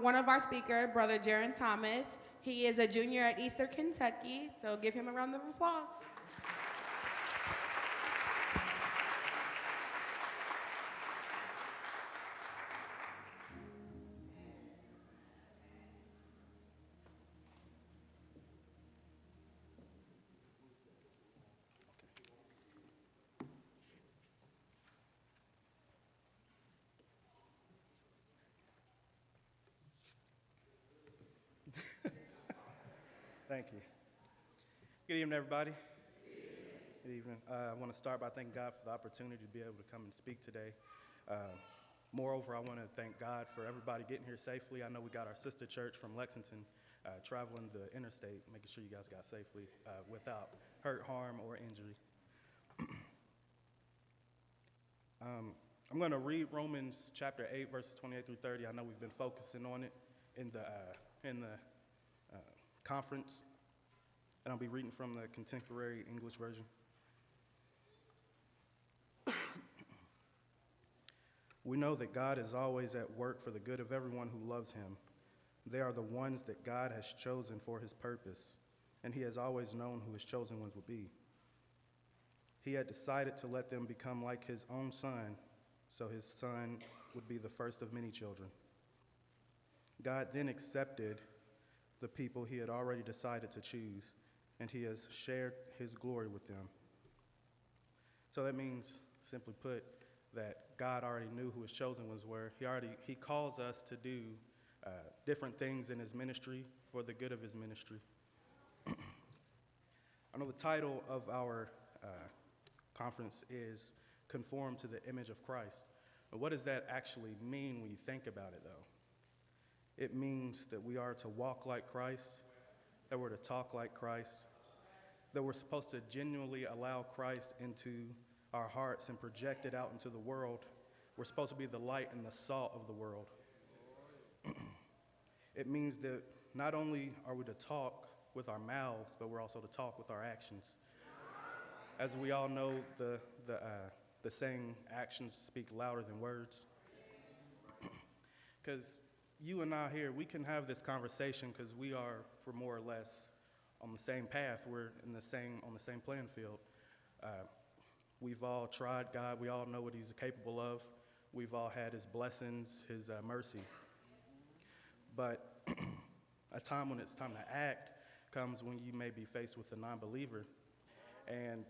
one of our speakers, Brother Jarren Thomas. He is a junior at Eastern Kentucky, so give him a round of applause. Thank you. Good evening, everybody. Good evening. I want to start by thanking God for the opportunity to be able to come and speak today. Moreover, I want to thank God for everybody getting here safely. I know we got our sister church from Lexington traveling the interstate, making sure you guys got safely without hurt, harm, or injury. I'm going to read Romans chapter 8, verses 28 through 30. I know we've been focusing on it in the conference, and I'll be reading from the Contemporary English Version. We know that God is always at work for the good of everyone who loves him. They are the ones that God has chosen for his purpose, and he has always known who his chosen ones would be. He had decided to let them become like his own son, so his son would be the first of many children. God then accepted the people he had already decided to choose, and he has shared his glory with them. So that means, simply put, that God already knew who his chosen ones were. He calls us to do different things in his ministry for the good of his ministry. I know the title of our conference is Conform to the Image of Christ. But what does that actually mean when you think about it, though? It means that we are to walk like Christ, that we're to talk like Christ, that we're supposed to genuinely allow Christ into our hearts and project it out into the world. We're supposed to be the light and the salt of the world. It means that not only are we to talk with our mouths, but we're also to talk with our actions. As we all know, the saying, actions speak louder than words. Because you and I here, we can have this conversation because we are, for more or less, on the same path. We're on the same playing field. We've all tried God. We all know what he's capable of. We've all had his blessings, his mercy. But a time when it's time to act comes when you may be faced with a non-believer, and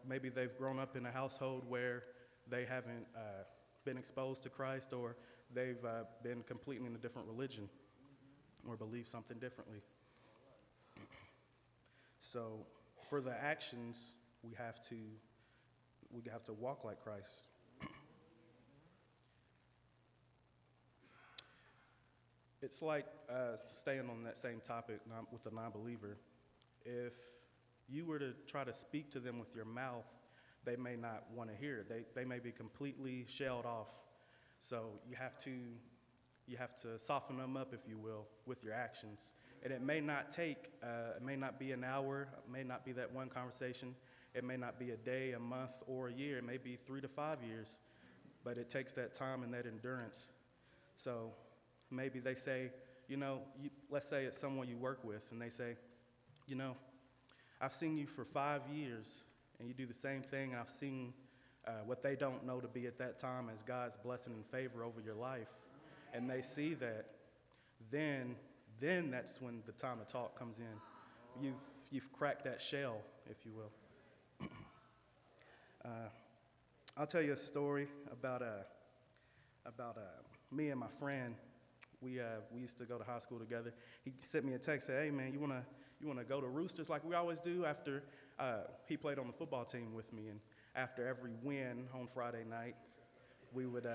maybe they've grown up in a household where they haven't been exposed to Christ, or they've been completely in a different religion or believe something differently. So for the actions, we have to walk like Christ. It's like staying on that same topic with the non-believer. If you were to try to speak to them with your mouth, they may not want to hear it. They may be completely shelled off. So you have to soften them up, if you will, with your actions. And it may not be an hour, it may not be that one conversation. It may not be a day, a month, or a year. It may be 3 to 5 years, but it takes that time and that endurance. So maybe they say, let's say it's someone you work with, and they say, I've seen you for 5 years, and you do the same thing, and I've seen what they don't know to be at that time as God's blessing and favor over your life. And they see that, then that's when the time to talk comes in. You've cracked that shell, if you will. I'll tell you a story about me and my friend. We used to go to high school together. He sent me a text, said, "Hey man, you wanna go to Roosters like we always do?" After he played on the football team with me, and after every win on Friday night, we would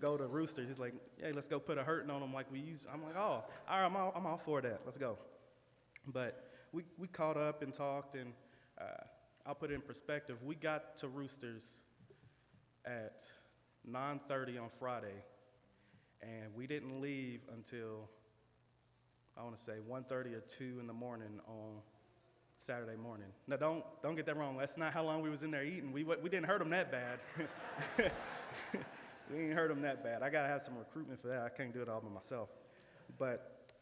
go to Roosters. He's like, "Hey, let's go put a hurting on them like we used." I'm like, "Oh, all right, I'm all for that. Let's go." But we caught up and talked, and I'll put it in perspective. We got to Roosters at 9:30 on Friday, and we didn't leave until, I want to say, 1:30 or 2 in the morning on Saturday morning. Now, don't get that wrong. That's not how long we was in there eating. We didn't hurt them that bad. We ain't hurt them that bad. I got to have some recruitment for that. I can't do it all by myself. But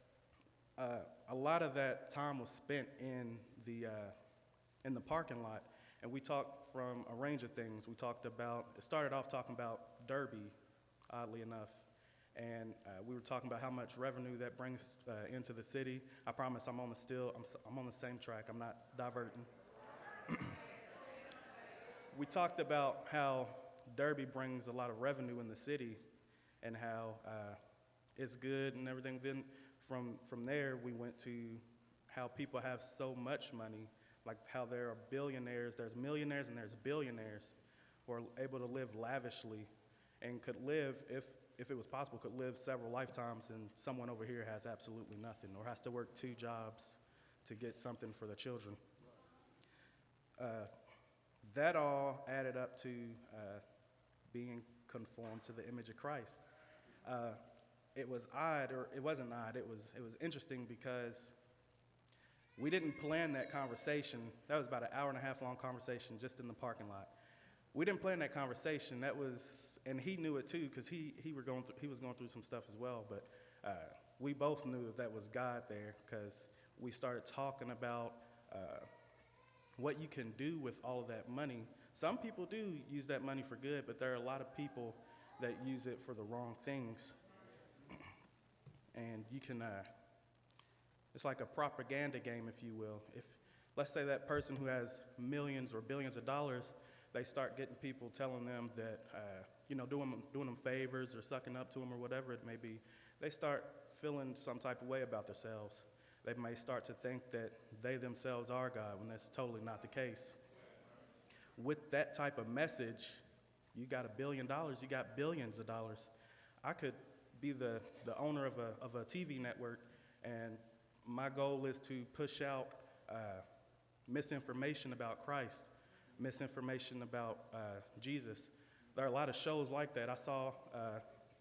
a lot of that time was spent in the parking lot, and we talked from a range of things. It started off talking about Derby, oddly enough, and we were talking about how much revenue that brings into the city. I promise I'm on the same track. I'm not diverting. We talked about how Derby brings a lot of revenue in the city and how it's good and everything. Then from there, we went to how people have so much money, like how there are billionaires, there's millionaires, and there's billionaires who are able to live lavishly and could live, if it was possible, could live several lifetimes, and someone over here has absolutely nothing or has to work 2 jobs to get something for the children. That all added up to being conformed to the image of Christ. It was odd, or it wasn't odd, it was interesting because we didn't plan that conversation. That was about an hour and a half long conversation just in the parking lot. We didn't plan that conversation. And he knew it too, because he was going through some stuff as well. But we both knew that was God there, because we started talking about what you can do with all of that money. Some people do use that money for good, but there are a lot of people that use it for the wrong things. And you can, it's like a propaganda game, if you will. If, let's say that person who has millions or billions of dollars, they start getting people telling them that, doing them favors or sucking up to them or whatever it may be, they start feeling some type of way about themselves. They may start to think that they themselves are God, when that's totally not the case. With that type of message, you got $1 billion, you got billions of dollars. I could be the owner of a TV network, and my goal is to push out misinformation about Christ, misinformation about Jesus. There are a lot of shows like that I saw,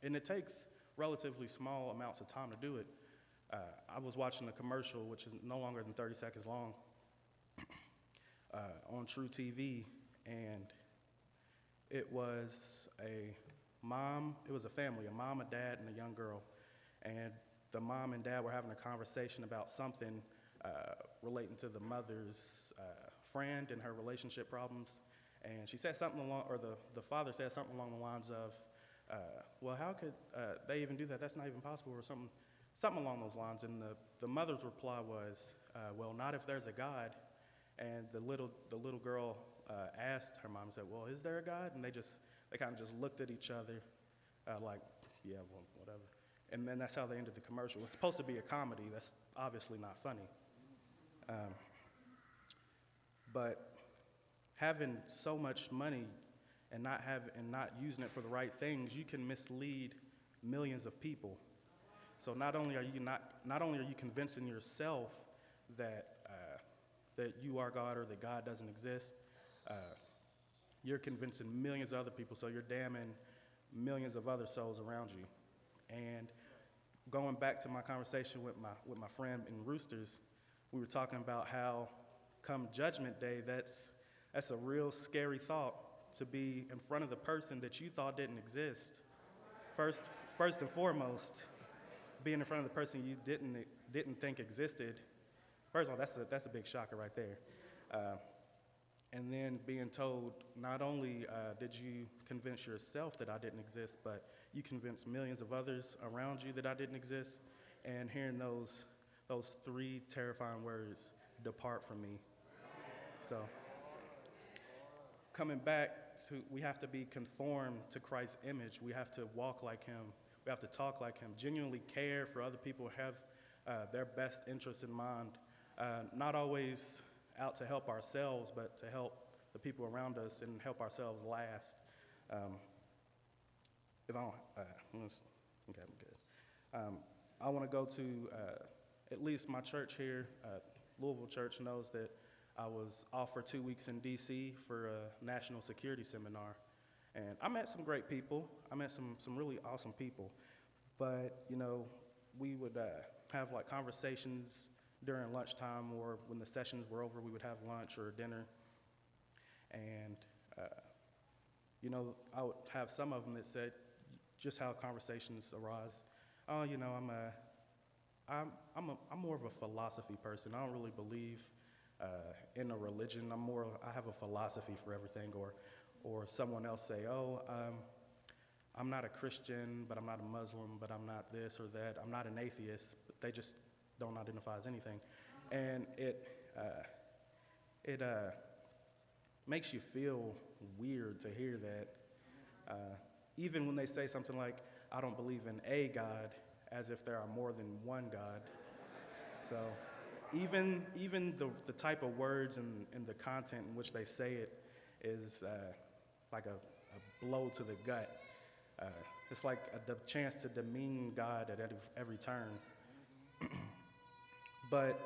and it takes relatively small amounts of time to do it. I was watching a commercial, which is no longer than 30 seconds long, on True TV, and it was a family, a mom, a dad, and a young girl. And the mom and dad were having a conversation about something relating to the mother's friend and her relationship problems. And she said something the father said something along the lines of, well, how could they even do that? That's not even possible, or something along those lines. And the mother's reply was, well, not if there's a God. And the little girl asked her mom and said, well, is there a God? And they kind of just looked at each other like, yeah, well, whatever. And then that's how they ended the commercial. It's supposed to be a comedy. That's obviously not funny. But having so much money and not using it for the right things, you can mislead millions of people. So not only are you convincing yourself that you are God or that God doesn't exist, you're convincing millions of other people, so you're damning millions of other souls around you. And going back to my conversation with my friend in Roosters, we were talking about how come Judgment Day, that's a real scary thought, to be in front of the person that you thought didn't exist. First and foremost, being in front of the person you didn't think existed. First of all, that's a big shocker right there. And then being told, not only did you convince yourself that I didn't exist, but you convinced millions of others around you that I didn't exist, and hearing those 3 terrifying words, depart from me. So, coming back to, we have to be conformed to Christ's image. We have to walk like him. We have to talk like him, genuinely care for other people, have their best interests in mind, not always out to help ourselves, but to help the people around us and help ourselves last. Okay, I'm good. I want to go to, at least my church here, Louisville Church knows that I was off for 2 weeks in D.C. for a national security seminar. And I met some great people. I met some really awesome people. But, we would have like conversations during lunchtime, or when the sessions were over, we would have lunch or dinner. And, I would have some of them that said, just how conversations arise. Oh, you know, I'm more of a philosophy person. I don't really believe in a religion. I have a philosophy for everything. Or someone else say, oh, I'm not a Christian, but I'm not a Muslim, but I'm not this or that. I'm not an atheist, but they just don't identify as anything. And it makes you feel weird to hear that. Even when they say something like, I don't believe in a God, as if there are more than one God. So even the type of words and the content in which they say it is like a blow to the gut. It's like the chance to demean God at every turn. But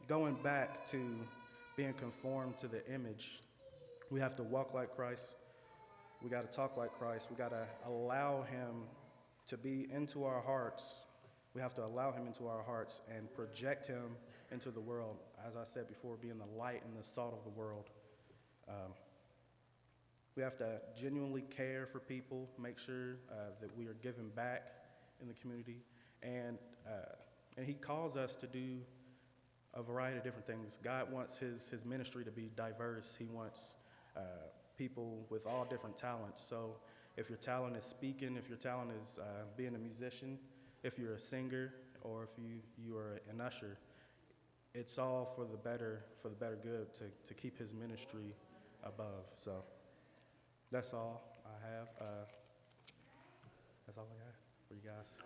going back to being conformed to the image, we have to walk like Christ. We got to talk like Christ. We got to allow him to be into our hearts. We have to allow him into our hearts and project him into the world. As I said before, being the light and the salt of the world. We have to genuinely care for people, make sure that we are giving back in the community. And he calls us to do a variety of different things. God wants his ministry to be diverse. He wants people with all different talents. So if your talent is speaking, if your talent is being a musician, if you're a singer, or if you are an usher, it's all for the better good to keep his ministry above. So that's all I have. That's all I got for you guys.